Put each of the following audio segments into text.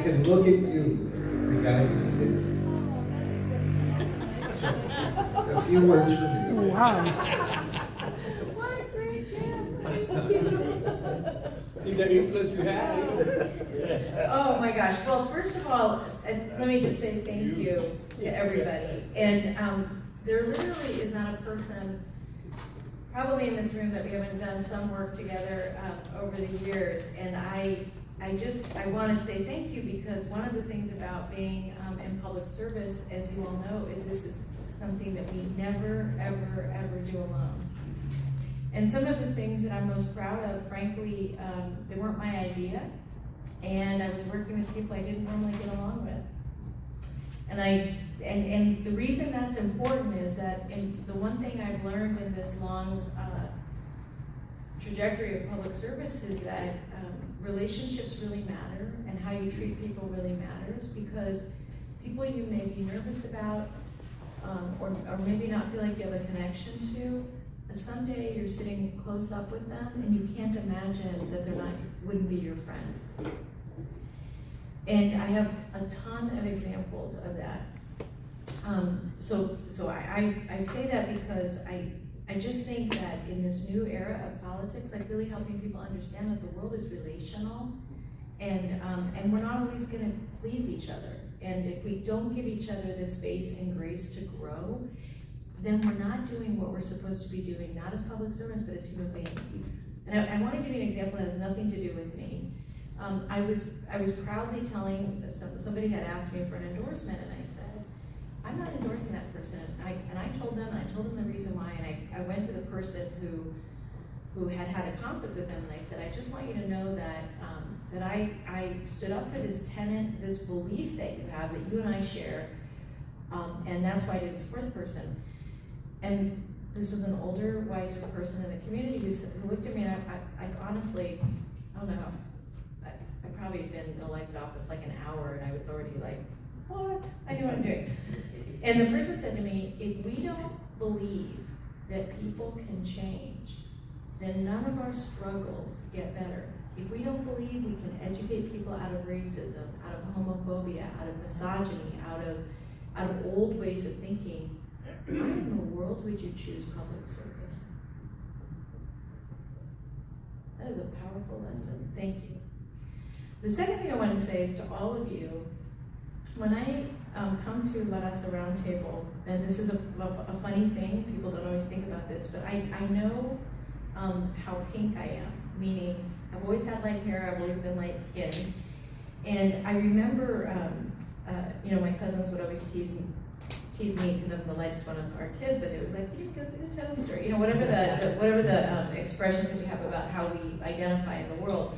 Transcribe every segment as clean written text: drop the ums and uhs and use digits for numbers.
can look at you, the guy who did it. So, a few words from you. Wow. What a great job. See that influence you had? Oh my gosh, well, first of all, let me just say thank you to everybody. And there literally is not a person, probably in this room, that we haven't done some work together over the years. And I want to say thank you, because one of the things about being in public service, as you all know, is this is something that we never, ever, ever do alone. And some of the things that I'm most proud of, frankly, they weren't my idea, and I was working with people I didn't normally get along with. And the reason that's important is that the one thing I've learned in this long trajectory of public service is that relationships really matter, and how you treat people really matters, because people you may be nervous about, or maybe not feel like you have a connection to, someday you're sitting close up with them and you can't imagine that wouldn't be your friend. And I have a ton of examples of that. So I say that because I just think that in this new era of politics, like really helping people understand that the world is relational, and we're not always gonna please each other. And if we don't give each other the space and grace to grow, then we're not doing what we're supposed to be doing, not as public servants, but as human beings. And I want to give you an example that has nothing to do with me. I was proudly telling, somebody had asked me for an endorsement, and I said, I'm not endorsing that person. And I told them the reason why, and I went to the person who had a conflict with them, and I said, I just want you to know that that I stood up for this tenet, this belief that you have, that you and I share, and that's why I didn't support the person. And this was an older, wiser person in the community who looked at me, and I honestly, I don't know, I probably been in the elected office like an hour, and I was already like, what? I know what I'm doing. And the person said to me, if we don't believe that people can change, then none of our struggles get better. If we don't believe we can educate people out of racism, out of homophobia, out of misogyny, out of old ways of thinking, why in the world would you choose public service? That is a powerful lesson. Thank you. The second thing I want to say is to all of you, when I come to Raza Roundtable, and this is a funny thing, people don't always think about this, but I know how pink I am, meaning I've always had light hair, I've always been light skinned, and I remember, my cousins would always tease me because I'm the lightest one of our kids, but they would be like, you didn't go through the toast, or whatever the expressions that we have about how we identify in the world.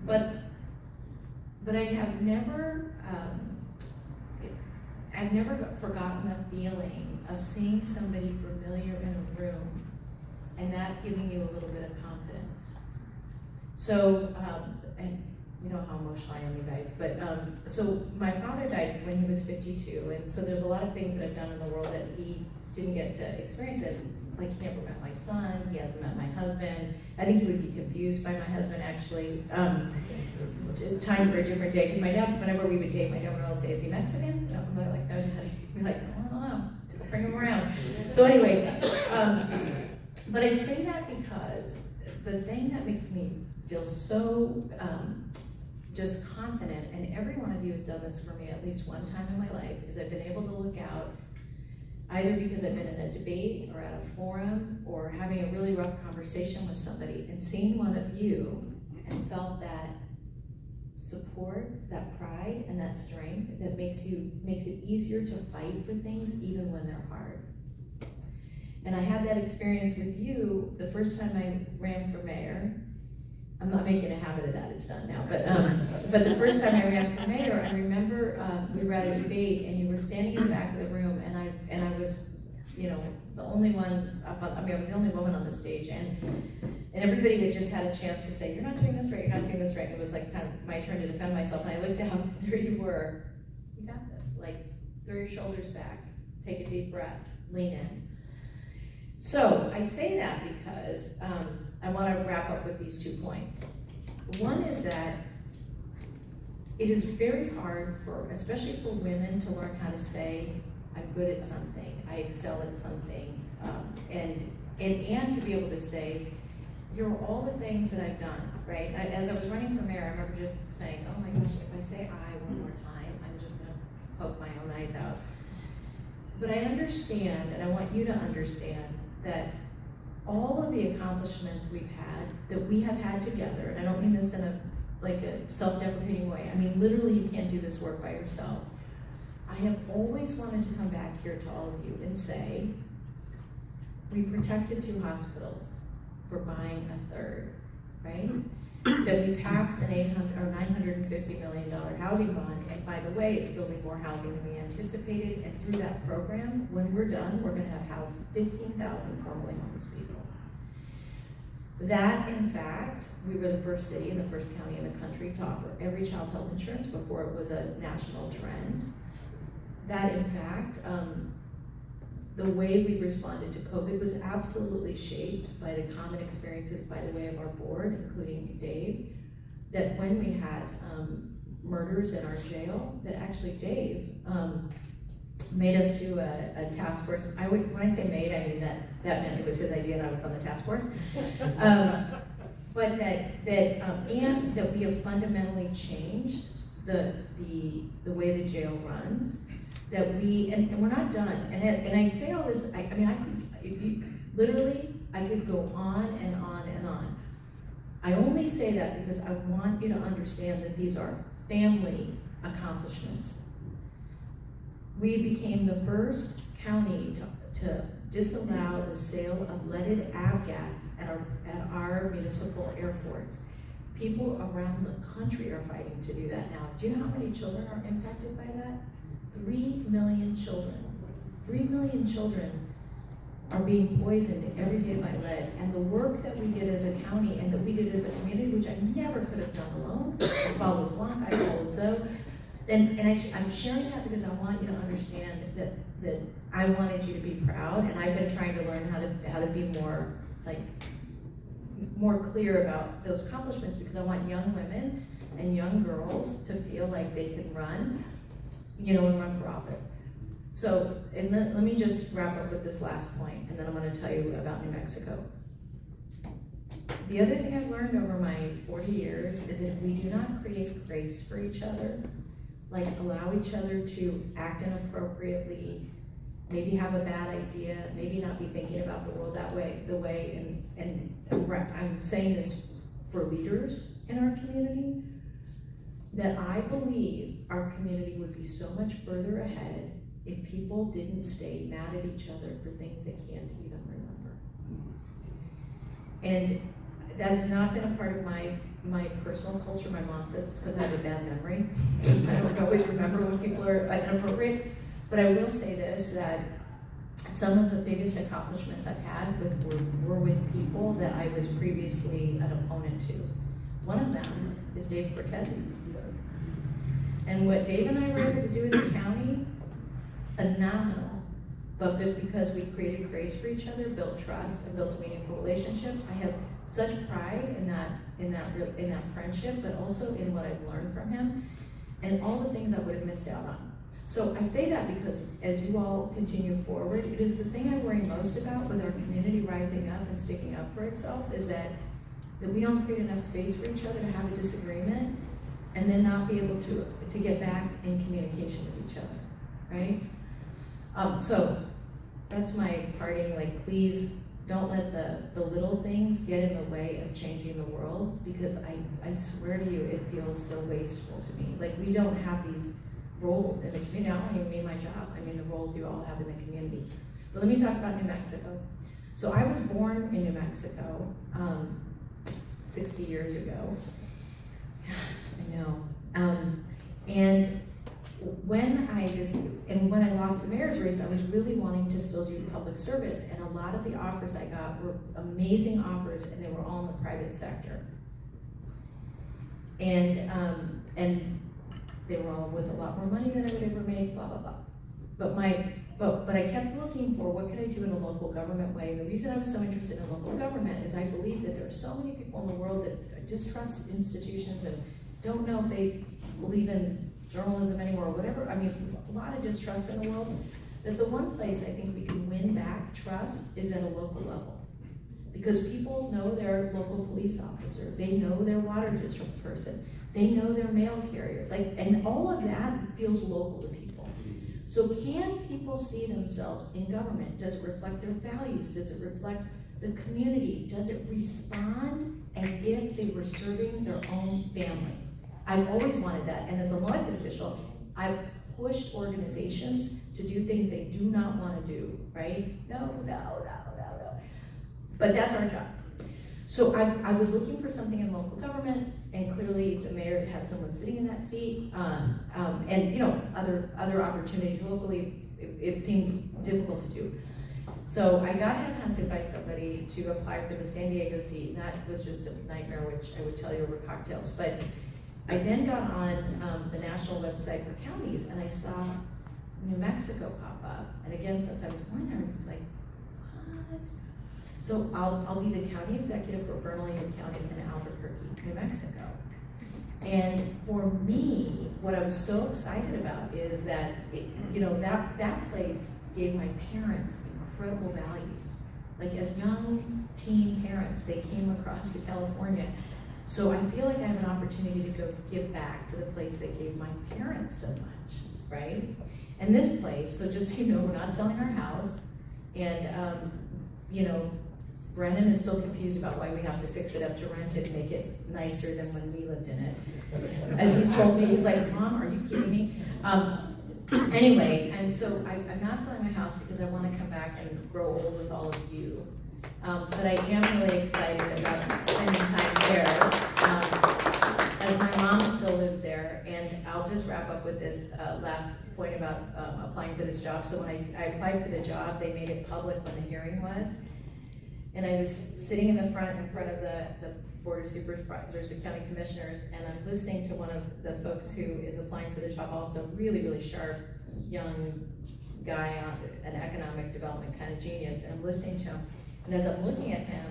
But I have never, I've never forgotten the feeling of seeing somebody familiar in a room and that giving you a little bit of confidence. So, and you know how emotional I am, you guys, but so my father died when he was 52, and so there's a lot of things that I've done in the world that he didn't get to experience. And like, he never met my son, he hasn't met my husband. I think he would be confused by my husband, actually. Time for a different day, because my dad, whenever we would date, my dad would always say, is he Mexican? No, I'm like, no, Daddy. We're like, I don't know, bring him around. So anyway, but I say that because the thing that makes me feel so just confident, and every one of you has done this for me at least one time in my life, is I've been able to look out, either because I've been in a debate or at a forum or having a really rough conversation with somebody, and seeing one of you and felt that support, that pride, and that strength that makes it easier to fight for things even when they're hard. And I had that experience with you the first time I ran for mayor. I'm not making a habit of that, it's done now, but the first time I ran for mayor, I remember we were at a debate and you were standing in the back of the room, and I was, the only one I was the only woman on the stage, and everybody had just had a chance to say, you're not doing this right, you're not doing this right. It was like kind of my turn to defend myself, and I looked down, and there you were. You got this, like, throw your shoulders back, take a deep breath, lean in. So I say that because I want to wrap up with these 2 points. One is that it is very hard for, especially for women, to learn how to say, I'm good at something, I excel at something, and to be able to say, here are all the things that I've done, right? As I was running for mayor, I remember just saying, oh my gosh, if I say I one more time, I'm just gonna poke my own eyes out. But I understand, and I want you to understand, that all of the accomplishments we've had, that we have had together, and I don't mean this in a self-deprecating way, I mean literally you can't do this work by yourself. I have always wanted to come back here to all of you and say, we protected 2 hospitals, we're buying a 3rd, right? That we passed an $950 million housing bond, and by the way, it's building more housing than we anticipated, and through that program, when we're done, we're gonna have housed 15,000 formerly homeless people. That, in fact, we were the first city and the first county in the country to offer every child health insurance before it was a national trend. That, in fact, the way we responded to COVID was absolutely shaped by the common experiences, by the way, of our board, including Dave, that when we had murders in our jail, that actually Dave made us do a task force. When I say made, I mean that meant it was his idea and I was on the task force. But and that we have fundamentally changed the way the jail runs. That we, and we're not done, and I say all this, I could go on and on and on. I only say that because I want you to understand that these are family accomplishments. We became the first county to disallow the sale of leaded avgas at our municipal airports. People around the country are fighting to do that now. Do you know how many children are impacted by that? 3 million children. 3 million children are being poisoned every day by lead. And the work that we did as a county and that we did as a community, which I never could have done alone. I followed Blanc, I followed Zoe. And I'm sharing that because I want you to understand that I wanted you to be proud, and I've been trying to learn how to be more clear about those accomplishments, because I want young women and young girls to feel like they can run, and run for office. So, and let me just wrap up with this last point, and then I'm going to tell you about New Mexico. The other thing I've learned over my 40 years is that we do not create grace for each other, allow each other to act inappropriately, maybe have a bad idea, maybe not be thinking about the world that way, and I'm saying this for leaders in our community, that I believe our community would be so much further ahead if people didn't stay mad at each other for things they can't even remember. And that has not been a part of my personal culture. My mom says it's because I have a bad memory. I don't always remember when people are inappropriate. But I will say this, that some of the biggest accomplishments I've had were with people that I was previously an opponent to. One of them is Dave Cortese. And what Dave and I were able to do in the county, phenomenal. But because we created grace for each other, built trust, and built a meaningful relationship, I have such pride in that friendship, but also in what I've learned from him, and all the things I would have missed out on. So I say that because as you all continue forward, it is the thing I worry most about with our community rising up and sticking up for itself, is that we don't create enough space for each other to have a disagreement and then not be able to get back in communication with each other, right? So that's my parting, please don't let the little things get in the way of changing the world, because I swear to you, it feels so wasteful to me. We don't have these roles in the community. I don't even mean my job, I mean the roles you all have in the community. But let me talk about New Mexico. So I was born in New Mexico 60 years ago. I know. And when I lost the mayor's race, I was really wanting to still do public service, and a lot of the offers I got were amazing offers, and they were all in the private sector. And they were all with a lot more money than I would ever make, blah, blah, blah. But I kept looking for what could I do in a local government way. And the reason I was so interested in local government is I believe that there are so many people in the world that distrust institutions and don't know if they believe in journalism anymore, whatever, I mean, a lot of distrust in the world, that the one place I think we can win back trust is at a local level. Because people know their local police officer, they know their water district person, they know their mail carrier, like, and all of that feels local to people. So can people see themselves in government? Does it reflect their values? Does it reflect the community? Does it respond as if they were serving their own family? I've always wanted that, and as an elected official, I've pushed organizations to do things they do not want to do, right? No. But that's our job. So I was looking for something in local government, and clearly the mayor had someone sitting in that seat, and you know, other opportunities locally, it seemed difficult to do. So I got headhunted by somebody to apply for the San Diego seat, and that was just a nightmare, which I would tell you over cocktails. But I then got on the national website for counties, and I saw New Mexico pop up. And again, since I was born there, I was like, what? So I'll be the county executive for Bernalillo County in Albuquerque, New Mexico. And for me, what I was so excited about is that, that place gave my parents incredible values. Like as young teen parents, they came across to California. So I feel like I have an opportunity to go give back to the place that gave my parents so much, right? And this place, so just so you know, we're not selling our house, and Brennan is still confused about why we have to fix it up to rent it and make it nicer than when we lived in it. As he's told me, he's like, Mom, are you kidding me? Anyway, and so I'm not selling my house because I want to come back and grow old with all of you. But I am really excited about spending time there, as my mom still lives there. And I'll just wrap up with this last point about applying for this job. So when I applied for the job, they made it public when the hearing was. And I was sitting in front of the Board of Supervisors, the county commissioners, and I'm listening to one of the folks who is applying for the job, also really, really sharp, young guy, an economic development kind of genius, and I'm listening to him. And as I'm looking at him,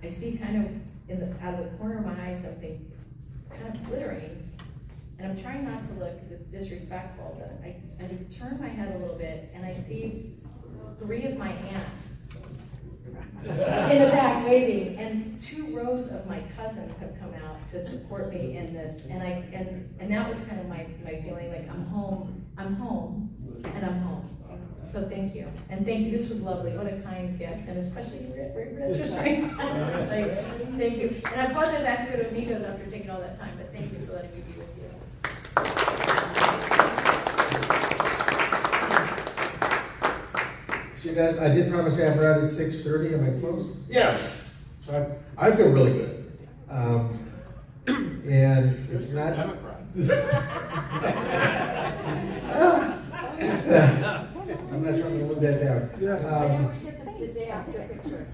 I see kind of out of the corner of my eye something kind of glittering, and I'm trying not to look because it's disrespectful, but I turn my head a little bit, and I see 3 of my aunts in the back waving, and 2 rows of my cousins have come out to support me in this, and that was kind of my feeling, like I'm home, and I'm home. So thank you, and thank you. This was lovely. What a kind gift, and especially just right. Thank you, and I apologize. I have to go to Amigos after taking all that time, but thank you for letting me be with you. So guys, I did promise to have her out at 6:30. Am I close? Yes. So I feel really good. And it's not. I'm not sure I'm going to live that down. The day after picture.